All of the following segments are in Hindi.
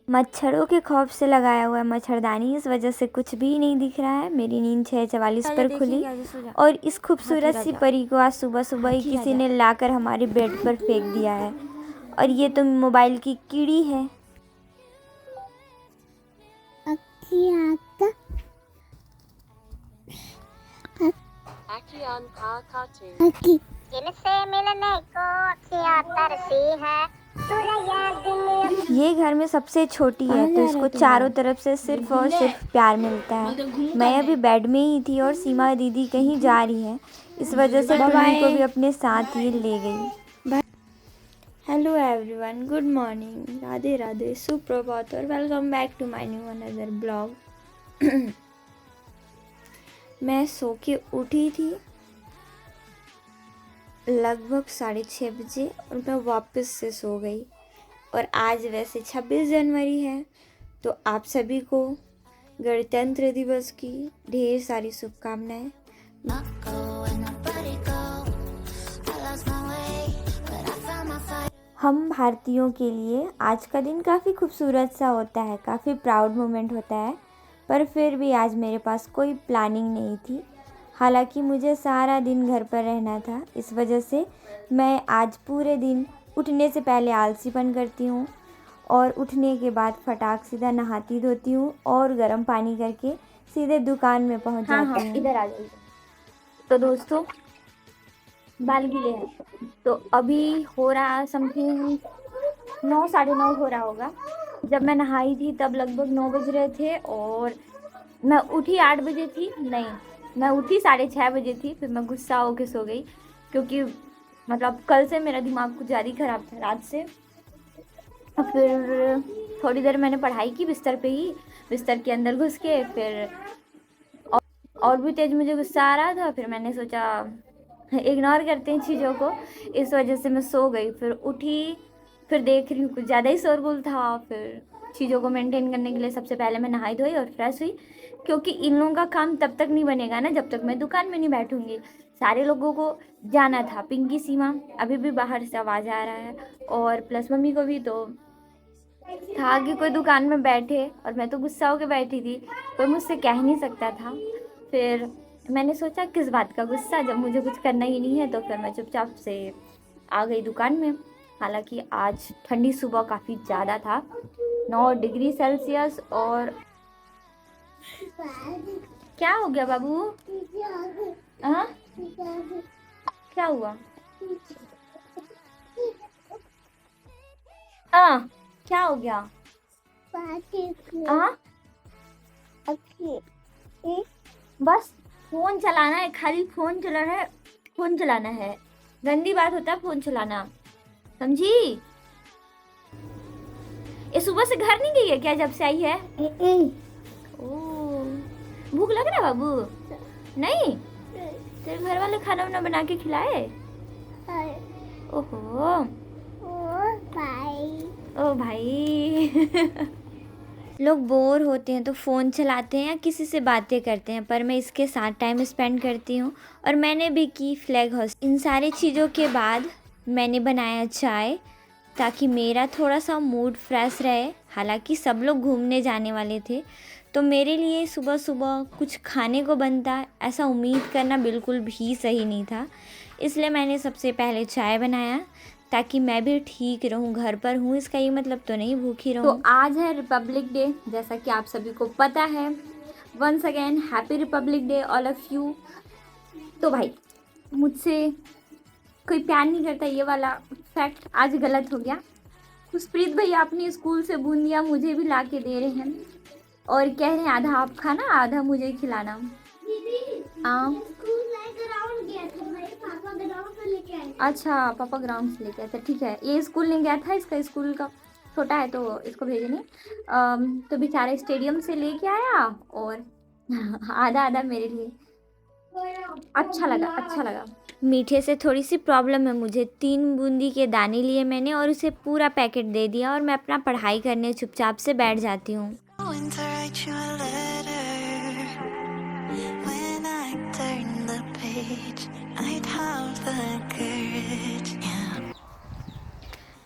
मच्छरों के खौफ से लगाया हुआ है मच्छरदानी, इस वजह से कुछ भी नहीं दिख रहा है। मेरी नींद 6:44 पर खुली और इस खूबसूरत सी परी को आज सुबह सुबह ही किसी ने लाकर हमारे बेड पर फेंक दिया है। और ये तो मोबाइल की कीड़ी है। ये घर में सबसे छोटी है तो इसको चारों तरफ से सिर्फ और सिर्फ प्यार मिलता है। मैं अभी बेड में ही थी और सीमा दीदी कहीं जा रही है, इस वजह से टुन्नी को भी अपने साथ ही ले गई। Hello everyone, good morning, Radhe Radhe, सुप्रभात और welcome back to my new another blog. मैं सो के उठी थी लगभग 6:30 बजे और मैं वापस से सो गई। और आज वैसे 26 जनवरी है, तो आप सभी को गणतंत्र दिवस की ढेर सारी शुभकामनाएं। हम भारतीयों के लिए आज का दिन काफ़ी खूबसूरत सा होता है, काफ़ी प्राउड मोमेंट होता है, पर फिर भी आज मेरे पास कोई प्लानिंग नहीं थी। हालांकि मुझे सारा दिन घर पर रहना था, इस वजह से मैं आज पूरे दिन उठने से पहले आलसीपन करती हूँ और उठने के बाद फटाक सीधा नहाती धोती हूँ और गर्म पानी करके सीधे दुकान में पहुँच जाती हूँ। इधर आ जाइए। तो दोस्तों, बाल गीले हैं, तो अभी हो रहा समथिंग 9, 9:30 हो रहा होगा। जब मैं नहाई थी तब लगभग 9 बज रहे थे और मैं उठी 8 बजे थी। नहीं, मैं उठी 6:30 बजे थी। फिर मैं गुस्सा होके सो गई, क्योंकि मतलब कल से मेरा दिमाग कुछ ज़्यादा ख़राब था रात से। फिर थोड़ी देर मैंने पढ़ाई की बिस्तर पे ही, बिस्तर के अंदर घुस के। फिर और भी तेज़ मुझे गुस्सा आ रहा था। फिर मैंने सोचा इग्नोर करते हैं चीज़ों को, इस वजह से मैं सो गई। फिर उठी, फिर देख रही हूँ कुछ ज़्यादा ही शोरगुल था। फिर चीज़ों को मेंटेन करने के लिए सबसे पहले मैं नहाई धोई और फ्रेश हुई, क्योंकि इन लोगों का काम तब तक नहीं बनेगा ना जब तक मैं दुकान में नहीं बैठूंगी। सारे लोगों को जाना था। पिंकी, सीमा अभी भी बाहर से आवाज़ आ रहा है, और प्लस मम्मी को भी तो था कि कोई दुकान में बैठे, और मैं तो गुस्सा होकर बैठी थी, कोई मुझसे कह नहीं सकता था। फिर मैंने सोचा किस बात का गुस्सा, जब मुझे कुछ करना ही नहीं है। तो फिर मैं चुपचाप से आ गई दुकान में। हालांकि आज ठंडी सुबह काफ़ी ज़्यादा था, 9 डिग्री सेल्सियस। और क्या हो गया बाबू? हाँ, क्या हुआ? क्या हो गया? बस फोन चलाना है, खाली फोन चलाना है, फोन चलाना है। गंदी बात होता है फोन चलाना, समझी? ये सुबह से घर नहीं गई है क्या जब से आई है? भूख लग रहा है बाबू? नहीं, तेरे घर वाले खाना वाना बना के खिलाए? ओहो, ओ भाई। लोग बोर होते हैं तो फ़ोन चलाते हैं या किसी से बातें करते हैं, पर मैं इसके साथ टाइम स्पेंड करती हूँ। और मैंने भी की फ्लैग होस्ट। इन सारी चीज़ों के बाद मैंने बनाया चाय, ताकि मेरा थोड़ा सा मूड फ्रेश रहे। हालांकि सब लोग घूमने जाने वाले थे, तो मेरे लिए सुबह सुबह कुछ खाने को बनता ऐसा उम्मीद करना बिल्कुल भी सही नहीं था। इसलिए मैंने सबसे पहले चाय बनाया, ताकि मैं भी ठीक रहूं। घर पर हूं, इसका ये मतलब तो नहीं भूखी रहूं। तो आज है रिपब्लिक डे, जैसा कि आप सभी को पता है। Once again happy Republic Day all of you. तो भाई, मुझसे कोई प्यार नहीं करता, ये वाला फैक्ट आज गलत हो गया। खुशप्रीत भैया अपने स्कूल से बूंदिया मुझे भी ला के दे रहे हैं और कह रहे हैं आधा आप खाना आधा मुझे खिलाना। अच्छा, पापा ग्राउंड से लेके आए थे, ठीक है। ये स्कूल नहीं गया था, इसका स्कूल का छोटा है तो इसको भेजे नहीं। तो बेचारा स्टेडियम से लेके आया और आधा आधा मेरे लिए। अच्छा लगा, अच्छा लगा। मीठे से थोड़ी सी प्रॉब्लम है मुझे। 3 बूंदी के दाने लिए मैंने और उसे पूरा पैकेट दे दिया, और मैं अपना पढ़ाई करने चुपचाप से बैठ जाती हूँ।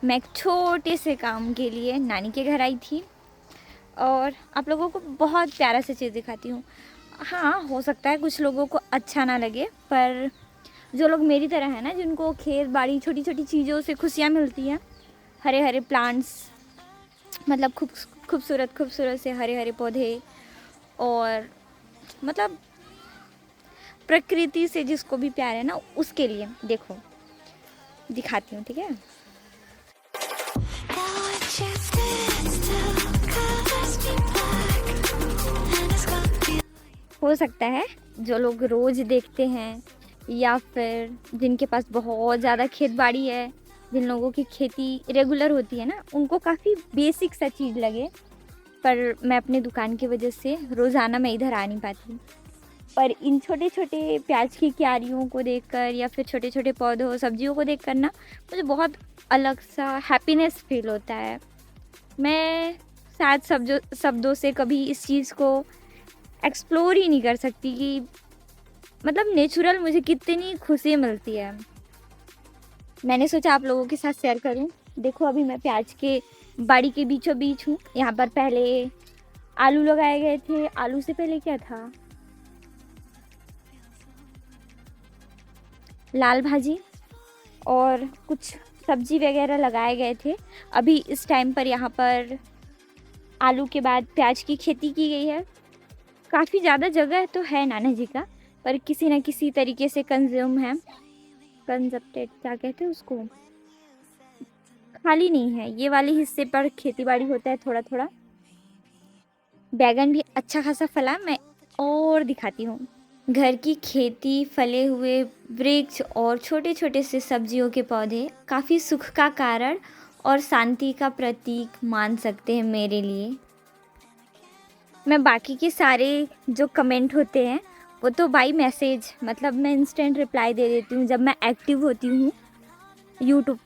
मैं एक छोटे से काम के लिए नानी के घर आई थी और आप लोगों को बहुत प्यारा सा चीज़ दिखाती हूँ। हाँ, हो सकता है कुछ लोगों को अच्छा ना लगे, पर जो लोग मेरी तरह हैं ना, जिनको खेत बाड़ी छोटी छोटी चीज़ों से खुशियाँ मिलती हैं, हरे हरे प्लांट्स, मतलब खूबसूरत खूबसूरत से हरे हरे पौधे, और मतलब प्रकृति से जिसको भी प्यार है ना, उसके लिए देखो दिखाती हूँ, ठीक है। हो सकता है जो लोग रोज़ देखते हैं या फिर जिनके पास बहुत ज़्यादा खेत बाड़ी है, जिन लोगों की खेती रेगुलर होती है ना, उनको काफ़ी बेसिक सा चीज़ लगे, पर मैं अपने दुकान की वजह से रोज़ाना मैं इधर आ नहीं पाती। पर इन छोटे छोटे प्याज की क्यारियों को देखकर या फिर छोटे छोटे पौधों सब्जियों को देखकर ना, मुझे बहुत अलग सा हैप्पीनेस फील होता है। मैं शायद शब्दों से कभी इस चीज़ को एक्सप्लोर ही नहीं कर सकती कि मतलब नेचुरल मुझे कितनी खुशी मिलती है। मैंने सोचा आप लोगों के साथ शेयर करूं। देखो, अभी मैं प्याज के बाड़ी के बीचों बीच हूँ। यहाँ पर पहले आलू लगाए गए थे। आलू से पहले क्या था, लाल भाजी और कुछ सब्जी वगैरह लगाए गए थे। अभी इस टाइम पर यहाँ पर आलू के बाद प्याज की खेती की गई है। काफ़ी ज़्यादा जगह तो है नाना जी का, पर किसी न किसी तरीके से कंज्यूम है, कंजप्टेड क्या कहते हैं उसको, खाली नहीं है। ये वाले हिस्से पर खेती बाड़ी होता है थोड़ा थोड़ा। बैगन भी अच्छा खासा फला, मैं और दिखाती हूँ। घर की खेती, फले हुए वृक्ष और छोटे छोटे से सब्जियों के पौधे काफ़ी सुख का कारण और शांति का प्रतीक मान सकते हैं मेरे लिए। मैं बाकी के सारे जो कमेंट होते हैं वो तो बाय मैसेज, मतलब मैं इंस्टेंट रिप्लाई दे देती हूँ जब मैं एक्टिव होती हूँ यूट्यूब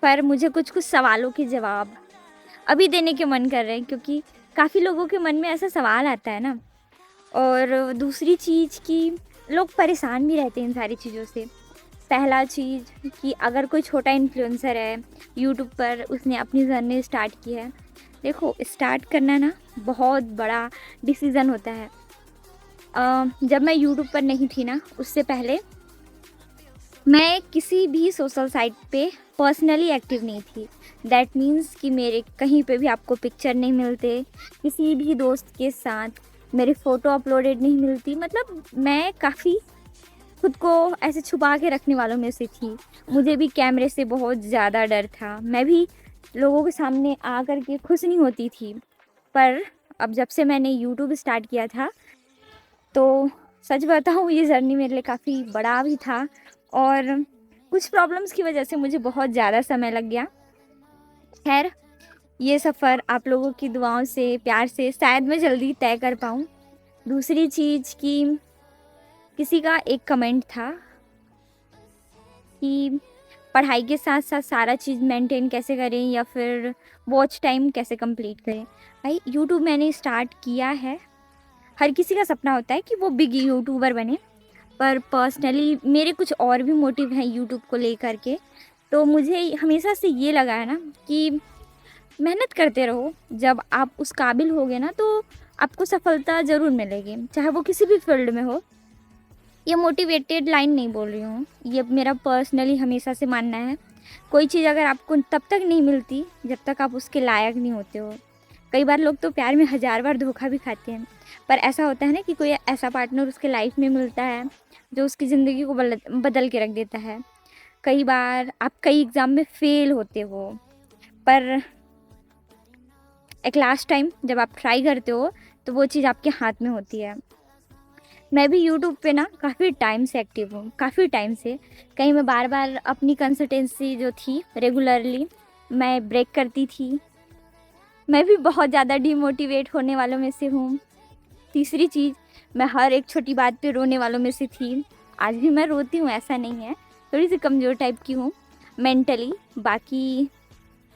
पर मुझे कुछ कुछ सवालों के जवाब अभी देने के मन कर रहे हैं, क्योंकि काफ़ी लोगों के मन में ऐसा सवाल आता है ना। और दूसरी चीज़ कि लोग परेशान भी रहते हैं इन सारी चीज़ों से। पहला चीज़ कि अगर कोई छोटा इन्फ्लुएंसर है यूट्यूब पर, उसने अपनी जर्नी स्टार्ट की है। देखो, स्टार्ट करना ना बहुत बड़ा डिसीज़न होता है। जब मैं यूट्यूब पर नहीं थी ना, उससे पहले मैं किसी भी सोशल साइट पे पर्सनली एक्टिव नहीं थी। दैट मीन्स कि मेरे कहीं पे भी आपको पिक्चर नहीं मिलते, किसी भी दोस्त के साथ मेरी फ़ोटो अपलोडेड नहीं मिलती। मतलब मैं काफ़ी खुद को ऐसे छुपा के रखने वालों में से थी। मुझे भी कैमरे से बहुत ज़्यादा डर था। मैं भी लोगों के सामने आ कर के खुश नहीं होती थी। पर अब जब से मैंने यूट्यूब स्टार्ट किया था, तो सच बताऊँ ये जर्नी मेरे लिए काफ़ी बड़ा भी था और कुछ प्रॉब्लम्स की वजह से मुझे बहुत ज़्यादा समय लग गया। खैर, ये सफ़र आप लोगों की दुआओं से, प्यार से शायद मैं जल्दी तय कर पाऊँ। दूसरी चीज़ कि किसी का एक कमेंट था कि पढ़ाई के साथ साथ सारा चीज़ मेंटेन कैसे करें या फिर वॉच टाइम कैसे कंप्लीट करें। भाई, यूट्यूब मैंने स्टार्ट किया है। हर किसी का सपना होता है कि वो बिग यूट्यूबर बने, पर पर्सनली मेरे कुछ और भी मोटिव हैं यूट्यूब को लेकर के। तो मुझे हमेशा से ये लगा है ना कि मेहनत करते रहो। जब आप उस काबिल होगे ना, तो आपको सफलता ज़रूर मिलेगी, चाहे वो किसी भी फील्ड में हो। ये मोटिवेटेड लाइन नहीं बोल रही हूँ, ये मेरा पर्सनली हमेशा से मानना है। कोई चीज़ अगर आपको तब तक नहीं मिलती जब तक आप उसके लायक नहीं होते हो। कई बार लोग तो प्यार में 1000 बार धोखा भी खाते हैं, पर ऐसा होता है ना कि कोई ऐसा पार्टनर उसके लाइफ में मिलता है जो उसकी ज़िंदगी को बदल के रख देता है। कई बार आप कई एग्ज़ाम में फ़ेल होते हो, पर एक लास्ट टाइम जब आप ट्राई करते हो तो वो चीज़ आपके हाथ में होती है। मैं भी यूट्यूब पे ना काफ़ी टाइम से एक्टिव हूँ, काफ़ी टाइम से। कहीं मैं बार बार अपनी कंसिस्टेंसी जो थी रेगुलरली मैं ब्रेक करती थी। मैं भी बहुत ज़्यादा डिमोटिवेट होने वालों में से हूँ। तीसरी चीज़, मैं हर एक छोटी बात पे रोने वालों में से थी। आज भी मैं रोती हूँ, ऐसा नहीं है। थोड़ी सी कमज़ोर टाइप की हूँ मेंटली, बाकी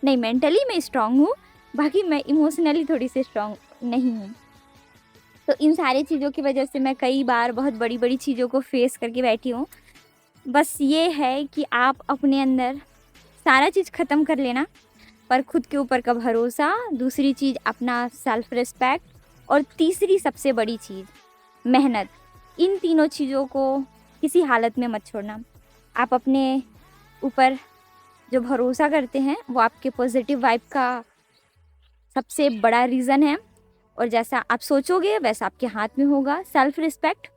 नहीं, मेंटली मैं स्ट्रांग हूँ, बाकी मैं इमोशनली थोड़ी सी स्ट्रांग नहीं हूँ। तो इन सारी चीज़ों की वजह से मैं कई बार बहुत बड़ी बड़ी चीज़ों को फेस करके बैठी हूँ। बस ये है कि आप अपने अंदर सारा चीज़ ख़त्म कर लेना, पर खुद के ऊपर का भरोसा, दूसरी चीज़ अपना सेल्फ रिस्पेक्ट, और तीसरी सबसे बड़ी चीज़ मेहनत। इन तीनों चीज़ों को किसी हालत में मत छोड़ना। आप अपने ऊपर जो भरोसा करते हैं वो आपके पॉजिटिव वाइब का सबसे बड़ा रीज़न है, और जैसा आप सोचोगे वैसा आपके हाथ में होगा। सेल्फ रिस्पेक्ट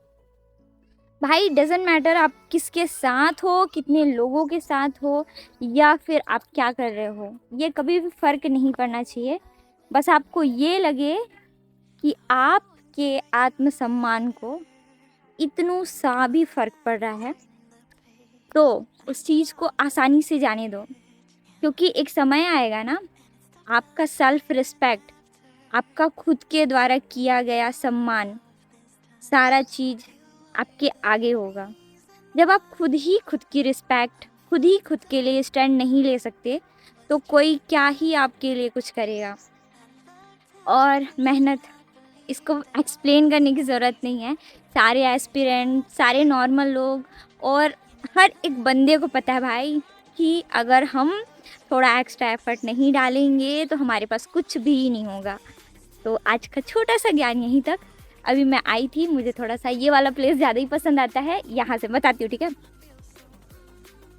भाई, डजेंट मैटर आप किसके साथ हो, कितने लोगों के साथ हो, या फिर आप क्या कर रहे हो, ये कभी भी फ़र्क नहीं पड़ना चाहिए। बस आपको ये लगे कि आपके आत्मसम्मान को इतनू सा भी फ़र्क पड़ रहा है, तो उस चीज़ को आसानी से जाने दो। क्योंकि एक समय आएगा ना, आपका सेल्फ रिस्पेक्ट, आपका खुद के द्वारा किया गया सम्मान, सारा चीज़ आपके आगे होगा। जब आप खुद ही खुद की रिस्पेक्ट, खुद ही खुद के लिए स्टैंड नहीं ले सकते, तो कोई क्या ही आपके लिए कुछ करेगा। और मेहनत, इसको एक्सप्लेन करने की ज़रूरत नहीं है। सारे एस्पिरेंट, सारे नॉर्मल लोग और हर एक बंदे को पता है भाई कि अगर हम थोड़ा एक्स्ट्रा एफर्ट नहीं डालेंगे तो हमारे पास कुछ भी नहीं होगा। तो आज का छोटा सा ज्ञान यहीं तक। अभी मैं आई थी, मुझे थोड़ा सा ये वाला प्लेस ज़्यादा ही पसंद आता है, यहाँ से बताती हूँ, ठीक है।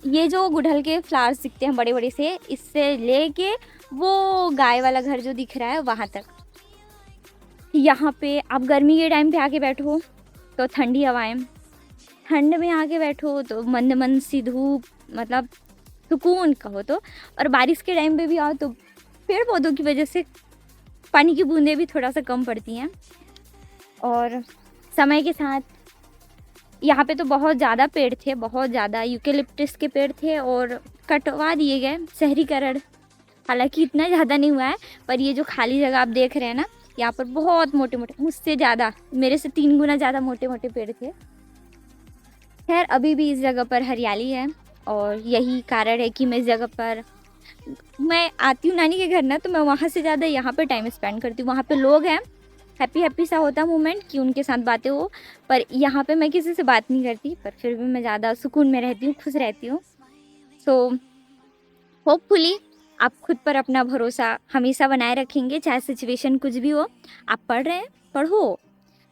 ये जो गुड़हल के फ्लावर्स दिखते हैं बड़े बड़े से, इससे लेके वो गाय वाला घर जो दिख रहा है वहाँ तक, यहाँ पे आप गर्मी के टाइम पे आके बैठो तो ठंडी हवाएं, ठंड में आके बैठो तो मंद मंद सी धूप, मतलब सुकून कहो तो। और बारिश के टाइम पे भी आओ तो पेड़ पौधों की वजह से पानी की बूंदें भी थोड़ा सा कम पड़ती हैं। और समय के साथ यहाँ पे तो बहुत ज़्यादा पेड़ थे, बहुत ज़्यादा यूकेलिप्टस के पेड़ थे और कटवा दिए गए शहरीकरण। हालांकि इतना ज़्यादा नहीं हुआ है, पर ये जो खाली जगह आप देख रहे हैं ना, यहाँ पर बहुत मोटे मोटे, मुझसे ज़्यादा, मेरे से 3 गुना ज़्यादा मोटे मोटे पेड़ थे। खैर अभी भी इस जगह पर हरियाली है, और यही कारण है कि मैं इस जगह पर, मैं आती हूँ नानी के घर ना, तो मैं वहाँ से ज़्यादा यहाँ पे टाइम स्पेंड करती हूँ। वहाँ पे लोग हैं, हैप्पी हैप्पी सा होता मोमेंट कि उनके साथ बातें हो, पर यहाँ पे मैं किसी से बात नहीं करती, पर फिर भी मैं ज़्यादा सुकून में रहती हूँ, खुश रहती हूँ। सो होपफुली आप खुद पर अपना भरोसा हमेशा बनाए रखेंगे, चाहे सिचुएशन कुछ भी हो। आप पढ़ रहे हैं, पढ़ो,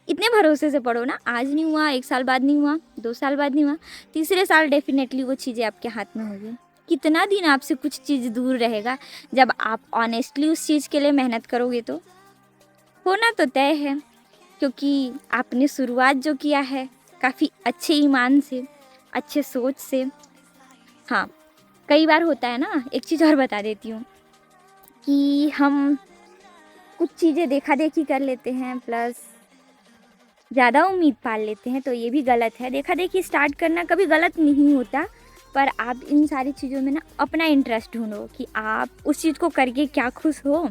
इतने भरोसे से पढ़ो ना, आज नहीं हुआ, 1 साल बाद नहीं हुआ, 2 साल बाद नहीं हुआ, तीसरे साल डेफिनेटली वो चीज़ें आपके हाथ में होगी। कितना दिन आपसे कुछ चीज़ दूर रहेगा, जब आप ऑनेस्टली उस चीज़ के लिए मेहनत करोगे तो होना तो तय है। क्योंकि आपने शुरुआत जो किया है काफ़ी अच्छे ईमान से, अच्छे सोच से। हाँ, कई बार होता है ना, एक चीज़ और बता देती हूँ कि हम कुछ चीज़ें देखा देखी कर लेते हैं, प्लस ज़्यादा उम्मीद पाल लेते हैं, तो ये भी गलत है। देखा देखी स्टार्ट करना कभी गलत नहीं होता, पर आप इन सारी चीज़ों में ना अपना इंटरेस्ट ढूंढो कि आप उस चीज़ को करके क्या खुश हो।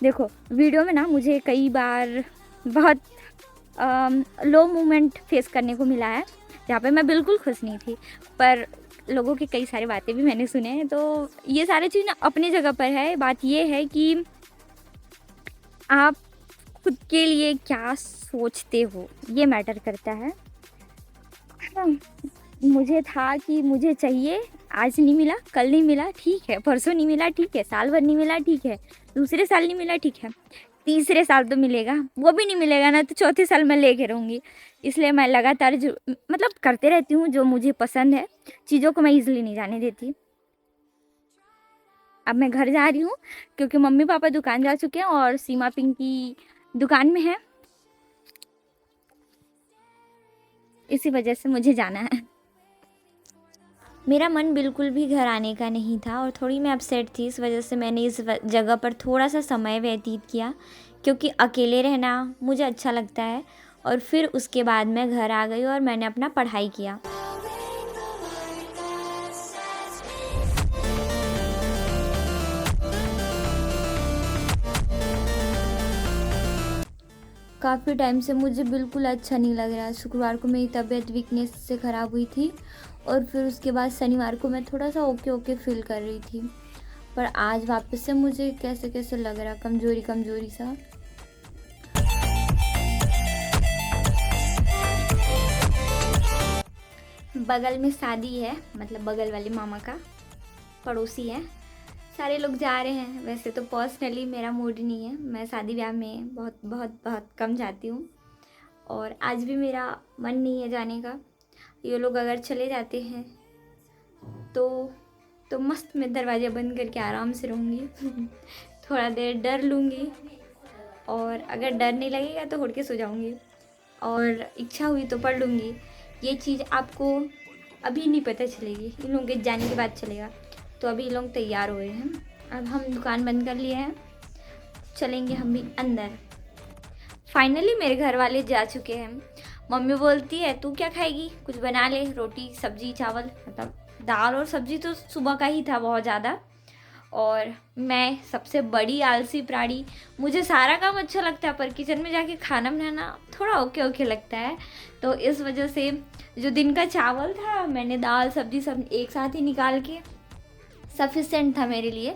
देखो वीडियो में ना मुझे कई बार बहुत लो मोमेंट फेस करने को मिला है, जहाँ पे मैं बिल्कुल खुश नहीं थी, पर लोगों की कई सारी बातें भी मैंने सुने हैं। तो ये सारी चीज़ ना अपनी जगह पर है। बात ये है कि आप खुद के लिए क्या सोचते हो, ये मैटर करता है। हाँ, मुझे था कि मुझे चाहिए, आज नहीं मिला, कल नहीं मिला, ठीक है, परसों नहीं मिला, ठीक है, साल भर नहीं मिला, ठीक है, दूसरे साल नहीं मिला, ठीक है, तीसरे साल तो मिलेगा, वो भी नहीं मिलेगा ना तो चौथे साल मैं लेके रहूँगी। इसलिए मैं लगातार जो मतलब करते रहती हूँ जो मुझे पसंद है, चीज़ों को मैं ईज़िली नहीं जाने देती। अब मैं घर जा रही हूँ क्योंकि मम्मी पापा दुकान जा चुके हैं और सीमा पिंकी दुकान में है, इसी वजह से मुझे जाना है। मेरा मन बिल्कुल भी घर आने का नहीं था और थोड़ी मैं अपसेट थी, इस वजह से मैंने इस जगह पर थोड़ा सा समय व्यतीत किया, क्योंकि अकेले रहना मुझे अच्छा लगता है। और फिर उसके बाद मैं घर आ गई और मैंने अपना पढ़ाई किया। काफ़ी टाइम से मुझे बिल्कुल अच्छा नहीं लग रहा। शुक्रवार को मेरी तबीयत वीकनेस से ख़राब हुई थी और फिर उसके बाद शनिवार को मैं थोड़ा सा ओके ओके फील कर रही थी, पर आज वापस से मुझे कैसे कैसे लग रहा, कमज़ोरी कमज़ोरी सा। बगल में शादी है, मतलब बगल वाले मामा का, पड़ोसी हैं, सारे लोग जा रहे हैं। वैसे तो पर्सनली मेरा मूड नहीं है, मैं शादी ब्याह में बहुत बहुत बहुत कम जाती हूँ और आज भी मेरा मन नहीं है जाने का। ये लोग अगर चले जाते हैं तो मस्त मैं दरवाज़ा बंद करके आराम से रहूँगी थोड़ा देर डर लूँगी और अगर डर नहीं लगेगा तो उठ के सो जाऊँगी और इच्छा हुई तो पढ़ लूँगी। ये चीज़ आपको अभी नहीं पता चलेगी, इन लोगों के जाने के बाद चलेगा। तो अभी ये लोग तैयार हुए हैं, अब हम दुकान बंद कर लिए हैं, चलेंगे हम भी अंदर। फाइनली मेरे घर वाले जा चुके हैं। मम्मी बोलती है तू क्या खाएगी, कुछ बना ले, रोटी सब्जी चावल, मतलब दाल और सब्जी तो सुबह का ही था बहुत ज़्यादा। और मैं सबसे बड़ी आलसी प्राणी, मुझे सारा काम अच्छा लगता है पर किचन में जाके खाना बनाना थोड़ा ओके ओके लगता है। तो इस वजह से जो दिन का चावल था मैंने दाल सब्जी सब एक साथ ही निकाल के, सफिशेंट था मेरे लिए।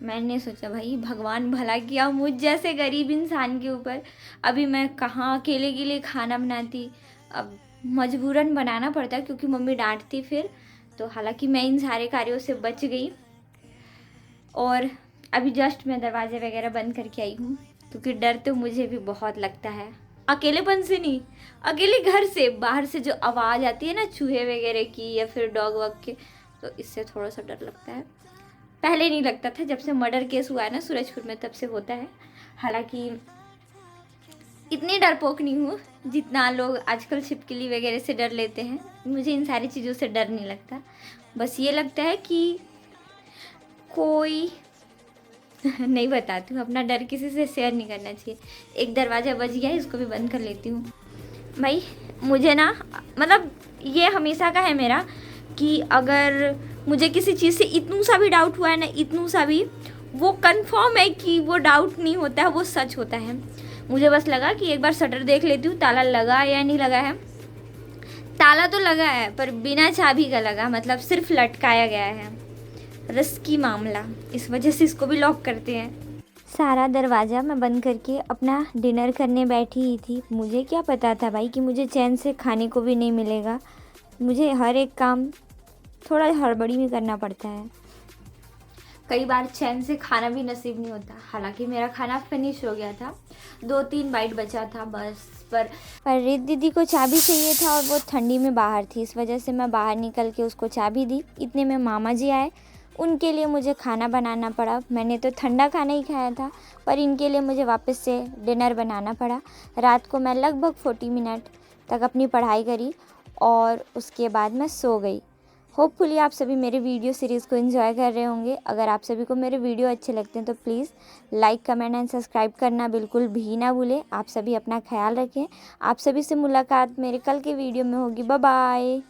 मैंने सोचा भाई भगवान भला किया मुझ जैसे गरीब इंसान के ऊपर। अभी मैं कहाँ अकेले के लिए खाना बनाती, अब मजबूरन बनाना पड़ता क्योंकि मम्मी डांटती फिर। तो हालांकि मैं इन सारे कार्यों से बच गई और अभी जस्ट मैं दरवाजे वगैरह बंद करके आई हूँ क्योंकि डर तो मुझे भी बहुत लगता है। अकेलेपन से नहीं, अकेले घर से, बाहर से जो आवाज़ आती है ना चूहे वगैरह की या फिर डॉग वॉग के, तो इससे थोड़ा सा डर लगता है। पहले नहीं लगता था, जब से मर्डर केस हुआ है ना सूरजपुर में तब से होता है। हालांकि इतनी डरपोक नहीं हूँ जितना लोग आजकल छिपकली वगैरह से डर लेते हैं। मुझे इन सारी चीज़ों से डर नहीं लगता, बस ये लगता है कि कोई नहीं बताती हूँ, अपना डर किसी से शेयर नहीं करना चाहिए। एक दरवाज़ा बज गया है, इसको भी बंद कर लेती हूँ। भाई मुझे ना, मतलब ये हमेशा का है मेरा कि अगर मुझे किसी चीज़ से इतनू सा भी डाउट हुआ है ना, इतनू सा भी, वो कंफर्म है कि वो डाउट नहीं होता है, वो सच होता है। मुझे बस लगा कि एक बार शटर देख लेती हूँ ताला लगा या नहीं लगा है। ताला तो लगा है पर बिना चाबी का लगा, मतलब सिर्फ लटकाया गया है। रिस्की मामला, इस वजह से इसको भी लॉक करते हैं। सारा दरवाज़ा मैं बंद करके अपना डिनर करने बैठी ही थी। मुझे क्या पता था भाई कि मुझे चैन से खाने को भी नहीं मिलेगा। मुझे हर एक काम थोड़ा हड़बड़ी में करना पड़ता है, कई बार चैन से खाना भी नसीब नहीं होता। हालांकि मेरा खाना फिनिश हो गया था, 2-3 बाइट बचा था बस। पर रित दीदी को चाबी चाहिए था और वो ठंडी में बाहर थी, इस वजह से मैं बाहर निकल के उसको चाबी दी। इतने में मामा जी आए, उनके लिए मुझे खाना बनाना पड़ा। मैंने तो ठंडा खाना ही खाया था पर इनके लिए मुझे वापस से डिनर बनाना पड़ा। रात को मैं लगभग 40 मिनट तक अपनी पढ़ाई करी और उसके बाद मैं सो गई। होपफुली आप सभी मेरे वीडियो सीरीज़ को एंजॉय कर रहे होंगे। अगर आप सभी को मेरे वीडियो अच्छे लगते हैं तो please like comment and subscribe करना बिल्कुल भी ना भूलें। आप सभी अपना ख्याल रखें। आप सभी से मुलाकात मेरे कल के वीडियो में होगी। Bye bye.